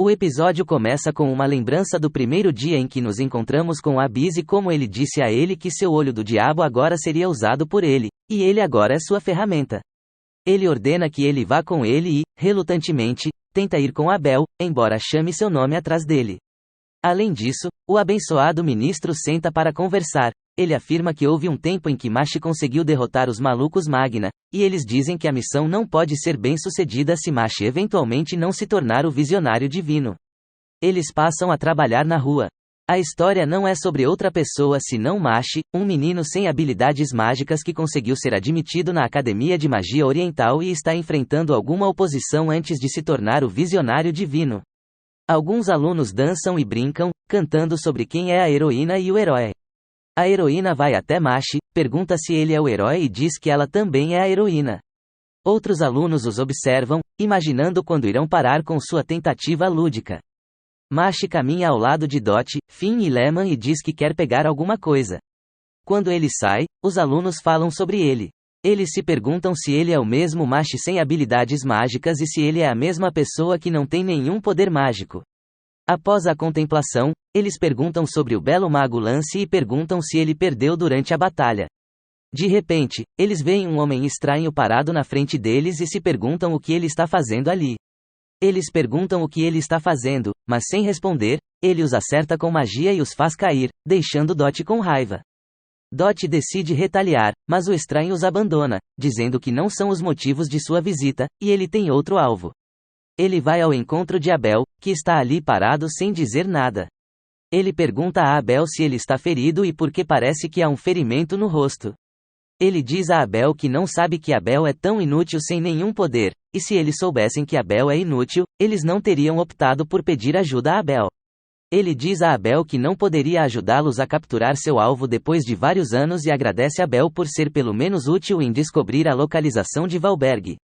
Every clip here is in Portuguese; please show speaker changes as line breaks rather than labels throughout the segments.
O episódio começa com uma lembrança do primeiro dia em que nos encontramos com Abyss e como ele disse a ele que seu olho do diabo agora seria usado por ele, e ele agora é sua ferramenta. Ele ordena que ele vá com ele e, relutantemente, tenta ir com Abel, embora chame seu nome atrás dele. Além disso, o abençoado ministro senta para conversar. Ele afirma que houve um tempo em que Mashi conseguiu derrotar os malucos Magna, e eles dizem que a missão não pode ser bem sucedida se Mashi eventualmente não se tornar o visionário divino. Eles passam a trabalhar na rua. A história não é sobre outra pessoa senão Mashi, um menino sem habilidades mágicas que conseguiu ser admitido na Academia de Magia Oriental e está enfrentando alguma oposição antes de se tornar o visionário divino. Alguns alunos dançam e brincam, cantando sobre quem é a heroína e o herói. A heroína vai até Mashi, pergunta se ele é o herói e diz que ela também é a heroína. Outros alunos os observam, imaginando quando irão parar com sua tentativa lúdica. Mashi caminha ao lado de Dot, Finn e Lemon e diz que quer pegar alguma coisa. Quando ele sai, os alunos falam sobre ele. Eles se perguntam se ele é o mesmo Mashi sem habilidades mágicas e se ele é a mesma pessoa que não tem nenhum poder mágico. Após a contemplação, eles perguntam sobre o belo mago Lance e perguntam se ele perdeu durante a batalha. De repente, eles veem um homem estranho parado na frente deles e se perguntam o que ele está fazendo ali. Eles perguntam o que ele está fazendo, mas sem responder, ele os acerta com magia e os faz cair, deixando Dot com raiva. Dot decide retaliar, mas o estranho os abandona, dizendo que não são os motivos de sua visita, e ele tem outro alvo. Ele vai ao encontro de Abel, que está ali parado sem dizer nada. Ele pergunta a Abel se ele está ferido e por que parece que há um ferimento no rosto. Ele diz a Abel que não sabe que Abel é tão inútil sem nenhum poder, e se eles soubessem que Abel é inútil, eles não teriam optado por pedir ajuda a Abel. Ele diz a Abel que não poderia ajudá-los a capturar seu alvo depois de vários anos e agradece a Abel por ser pelo menos útil em descobrir a localização de Valberg.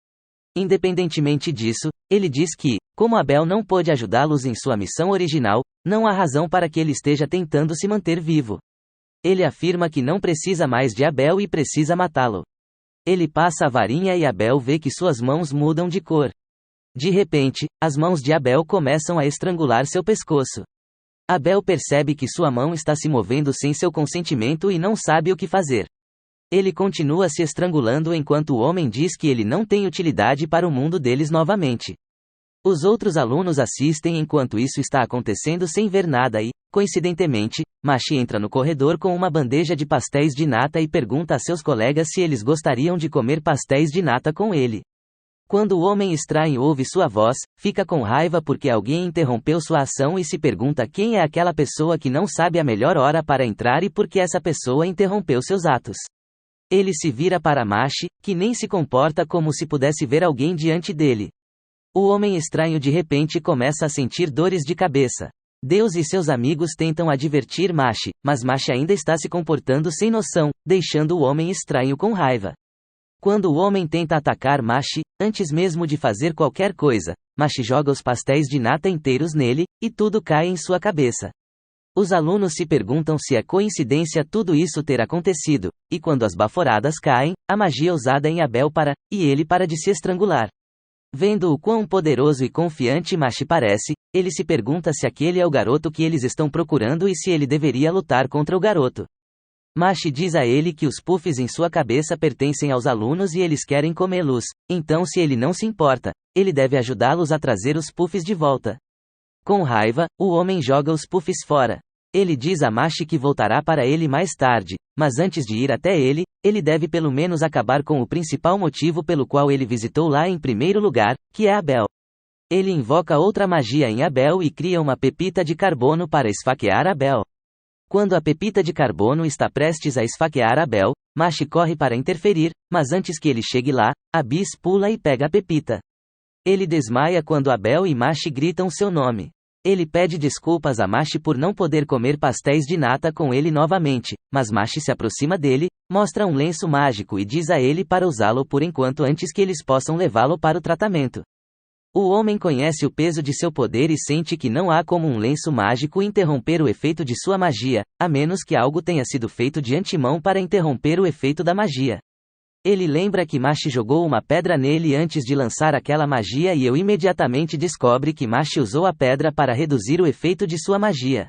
Independentemente disso, ele diz que, como Abel não pôde ajudá-los em sua missão original, não há razão para que ele esteja tentando se manter vivo. Ele afirma que não precisa mais de Abel e precisa matá-lo. Ele passa a varinha e Abel vê que suas mãos mudam de cor. De repente, as mãos de Abel começam a estrangular seu pescoço. Abel percebe que sua mão está se movendo sem seu consentimento e não sabe o que fazer. Ele continua se estrangulando enquanto o homem diz que ele não tem utilidade para o mundo deles novamente. Os outros alunos assistem enquanto isso está acontecendo sem ver nada e, coincidentemente, Mashi entra no corredor com uma bandeja de pastéis de nata e pergunta a seus colegas se eles gostariam de comer pastéis de nata com ele. Quando o homem estranho ouve sua voz, fica com raiva porque alguém interrompeu sua ação e se pergunta quem é aquela pessoa que não sabe a melhor hora para entrar e por que essa pessoa interrompeu seus atos. Ele se vira para Mashi, que nem se comporta como se pudesse ver alguém diante dele. O homem estranho de repente começa a sentir dores de cabeça. Deus e seus amigos tentam advertir Mashi, mas Mashi ainda está se comportando sem noção, deixando o homem estranho com raiva. Quando o homem tenta atacar Mashi, antes mesmo de fazer qualquer coisa, Mashi joga os pastéis de nata inteiros nele, e tudo cai em sua cabeça. Os alunos se perguntam se é coincidência tudo isso ter acontecido, e quando as baforadas caem, a magia usada em Abel para, e ele para de se estrangular. Vendo o quão poderoso e confiante Mashi parece, ele se pergunta se aquele é o garoto que eles estão procurando e se ele deveria lutar contra o garoto. Mashi diz a ele que os puffs em sua cabeça pertencem aos alunos e eles querem comê-los, então se ele não se importa, ele deve ajudá-los a trazer os puffs de volta. Com raiva, o homem joga os puffs fora. Ele diz a Mashi que voltará para ele mais tarde, mas antes de ir até ele, ele deve pelo menos acabar com o principal motivo pelo qual ele visitou lá em primeiro lugar, que é Abel. Ele invoca outra magia em Abel e cria uma pepita de carbono para esfaquear Abel. Quando a pepita de carbono está prestes a esfaquear Abel, Mashi corre para interferir, mas antes que ele chegue lá, Abyss pula e pega a pepita. Ele desmaia quando Abel e Mashi gritam seu nome. Ele pede desculpas a Mashi por não poder comer pastéis de nata com ele novamente, mas Mashi se aproxima dele, mostra um lenço mágico e diz a ele para usá-lo por enquanto antes que eles possam levá-lo para o tratamento. O homem conhece o peso de seu poder e sente que não há como um lenço mágico interromper o efeito de sua magia, a menos que algo tenha sido feito de antemão para interromper o efeito da magia. Ele lembra que Mashi jogou uma pedra nele antes de lançar aquela magia e eu imediatamente descobre que Mashi usou a pedra para reduzir o efeito de sua magia.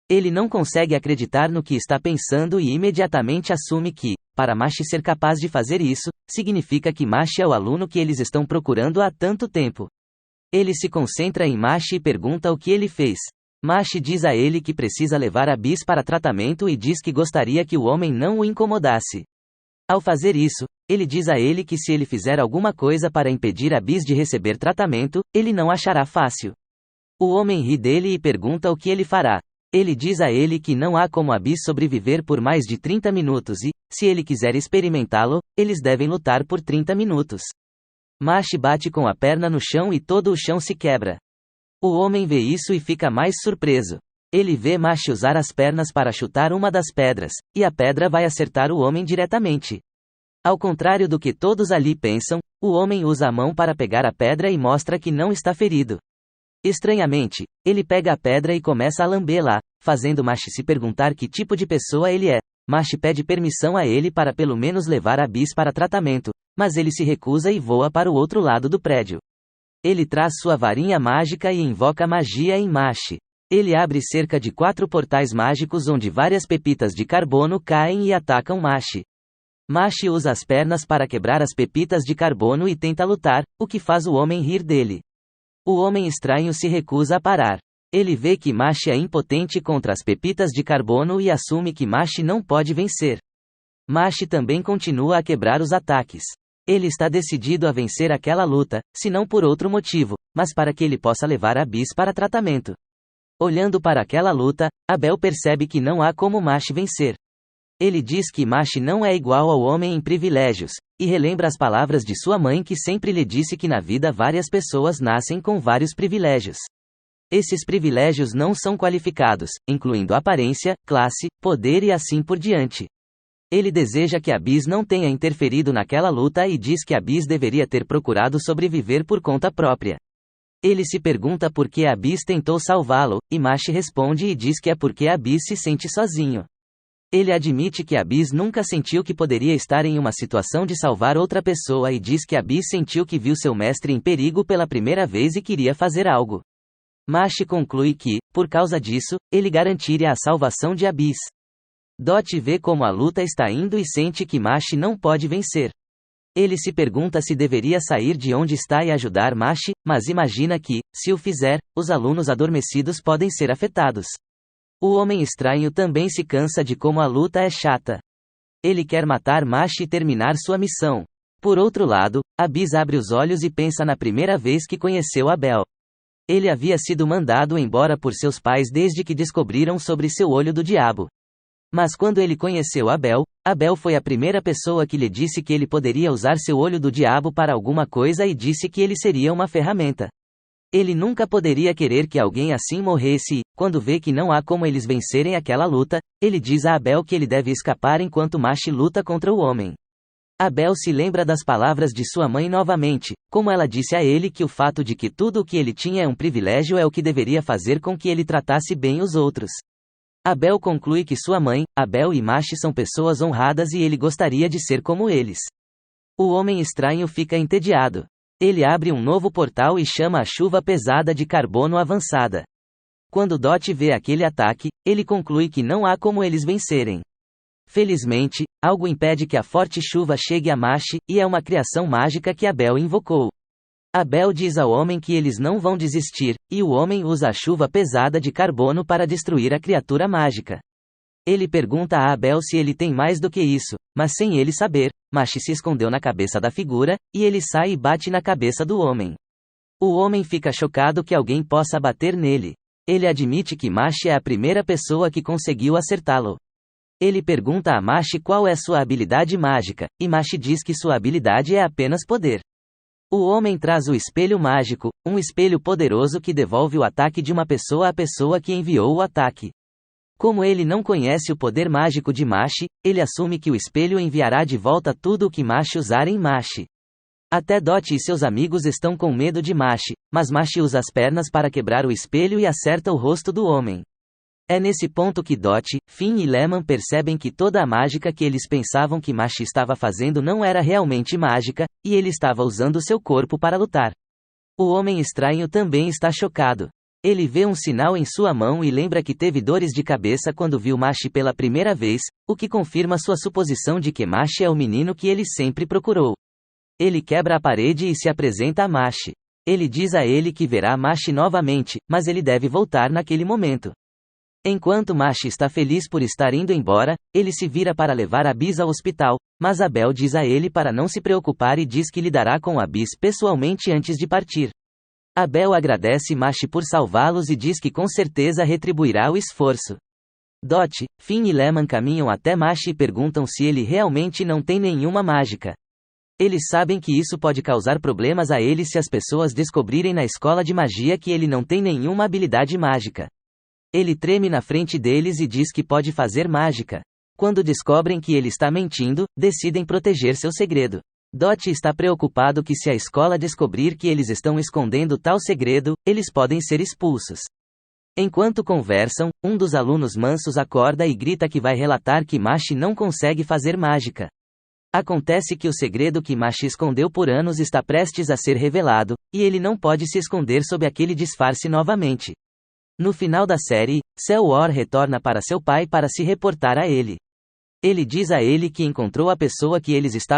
Ele não consegue acreditar no que está pensando e imediatamente assume que, para Mashi ser capaz de fazer isso, significa que Mashi é o aluno que eles estão procurando há tanto tempo. Ele se concentra em Mashi e pergunta o que ele fez. Mashi diz a ele que precisa levar a Bis para tratamento e diz que gostaria que o homem não o incomodasse. Ao fazer isso, ele diz a ele que se ele fizer alguma coisa para impedir a Bis de receber tratamento, ele não achará fácil. O homem ri dele e pergunta o que ele fará. Ele diz a ele que não há como a Bis sobreviver por mais de 30 minutos e, se ele quiser experimentá-lo, eles devem lutar por 30 minutos. Mashi bate com a perna no chão e todo o chão se quebra. O homem vê isso e fica mais surpreso. Ele vê Mashi usar as pernas para chutar uma das pedras, e a pedra vai acertar o homem diretamente. Ao contrário do que todos ali pensam, o homem usa a mão para pegar a pedra e mostra que não está ferido. Estranhamente, ele pega a pedra e começa a lambê-la, fazendo Mashi se perguntar que tipo de pessoa ele é. Mashi pede permissão a ele para pelo menos levar a Bis para tratamento, mas ele se recusa e voa para o outro lado do prédio. Ele traz sua varinha mágica e invoca magia em Mashi. Ele abre cerca de 4 portais mágicos onde várias pepitas de carbono caem e atacam Mashi. Mashi usa as pernas para quebrar as pepitas de carbono e tenta lutar, o que faz o homem rir dele. O homem estranho se recusa a parar. Ele vê que Mashi é impotente contra as pepitas de carbono e assume que Mashi não pode vencer. Mashi também continua a quebrar os ataques. Ele está decidido a vencer aquela luta, se não por outro motivo, mas para que ele possa levar a Bis para tratamento. Olhando para aquela luta, Abel percebe que não há como Mashi vencer. Ele diz que Mashi não é igual ao homem em privilégios, e relembra as palavras de sua mãe que sempre lhe disse que na vida várias pessoas nascem com vários privilégios. Esses privilégios não são qualificados, incluindo aparência, classe, poder e assim por diante. Ele deseja que a Bis não tenha interferido naquela luta e diz que a Bis deveria ter procurado sobreviver por conta própria. Ele se pergunta por que a Bis tentou salvá-lo, e Mashi responde e diz que é porque a Bis se sente sozinho. Ele admite que a Bis nunca sentiu que poderia estar em uma situação de salvar outra pessoa e diz que a Bis sentiu que viu seu mestre em perigo pela primeira vez e queria fazer algo. Mashi conclui que, por causa disso, ele garantiria a salvação de Bis. Dot vê como a luta está indo e sente que Mashi não pode vencer. Ele se pergunta se deveria sair de onde está e ajudar Mashi, mas imagina que, se o fizer, os alunos adormecidos podem ser afetados. O homem estranho também se cansa de como a luta é chata. Ele quer matar Mashi e terminar sua missão. Por outro lado, Bis abre os olhos e pensa na primeira vez que conheceu Abel. Ele havia sido mandado embora por seus pais desde que descobriram sobre seu olho do diabo. Mas quando ele conheceu Abel, Abel foi a primeira pessoa que lhe disse que ele poderia usar seu olho do diabo para alguma coisa e disse que ele seria uma ferramenta. Ele nunca poderia querer que alguém assim morresse e, quando vê que não há como eles vencerem aquela luta, ele diz a Abel que ele deve escapar enquanto Mashi luta contra o homem. Abel se lembra das palavras de sua mãe novamente, como ela disse a ele que o fato de que tudo o que ele tinha é um privilégio é o que deveria fazer com que ele tratasse bem os outros. Abel conclui que sua mãe, Abel e Mashi são pessoas honradas e ele gostaria de ser como eles. O homem estranho fica entediado. Ele abre um novo portal e chama a chuva pesada de carbono avançada. Quando Dot vê aquele ataque, ele conclui que não há como eles vencerem. Felizmente, algo impede que a forte chuva chegue a Mashi, e é uma criação mágica que Abel invocou. Abel diz ao homem que eles não vão desistir, e o homem usa a chuva pesada de carbono para destruir a criatura mágica. Ele pergunta a Abel se ele tem mais do que isso, mas sem ele saber, Mashi se escondeu na cabeça da figura, e ele sai e bate na cabeça do homem. O homem fica chocado que alguém possa bater nele. Ele admite que Mashi é a primeira pessoa que conseguiu acertá-lo. Ele pergunta a Mashi qual é sua habilidade mágica, e Mashi diz que sua habilidade é apenas poder. O homem traz o espelho mágico, um espelho poderoso que devolve o ataque de uma pessoa à pessoa que enviou o ataque. Como ele não conhece o poder mágico de Mashi, ele assume que o espelho enviará de volta tudo o que Mashi usar em Mashi. Até Dot e seus amigos estão com medo de Mashi, mas Mashi usa as pernas para quebrar o espelho e acerta o rosto do homem. É nesse ponto que Dot, Finn e Lemon percebem que toda a mágica que eles pensavam que Mash estava fazendo não era realmente mágica, e ele estava usando seu corpo para lutar. O Homem Estranho também está chocado. Ele vê um sinal em sua mão e lembra que teve dores de cabeça quando viu Mash pela primeira vez, o que confirma sua suposição de que Mash é o menino que ele sempre procurou. Ele quebra a parede e se apresenta a Mash. Ele diz a ele que verá Mash novamente, mas ele deve voltar naquele momento. Enquanto Mash está feliz por estar indo embora, ele se vira para levar Abyss ao hospital, mas Abel diz a ele para não se preocupar e diz que lidará com Abyss pessoalmente antes de partir. Abel agradece Mash por salvá-los e diz que com certeza retribuirá o esforço. Dot, Finn e Lemon caminham até Mash e perguntam se ele realmente não tem nenhuma mágica. Eles sabem que isso pode causar problemas a ele se as pessoas descobrirem na escola de magia que ele não tem nenhuma habilidade mágica. Ele treme na frente deles e diz que pode fazer mágica. Quando descobrem que ele está mentindo, decidem proteger seu segredo. Dot está preocupado que se a escola descobrir que eles estão escondendo tal segredo, eles podem ser expulsos. Enquanto conversam, um dos alunos mansos acorda e grita que vai relatar que Mash não consegue fazer mágica. Acontece que o segredo que Mash escondeu por anos está prestes a ser revelado, e ele não pode se esconder sob aquele disfarce novamente. No final da série, Cell-War retorna para seu pai para se reportar a ele. Ele diz a ele que encontrou a pessoa que eles estavam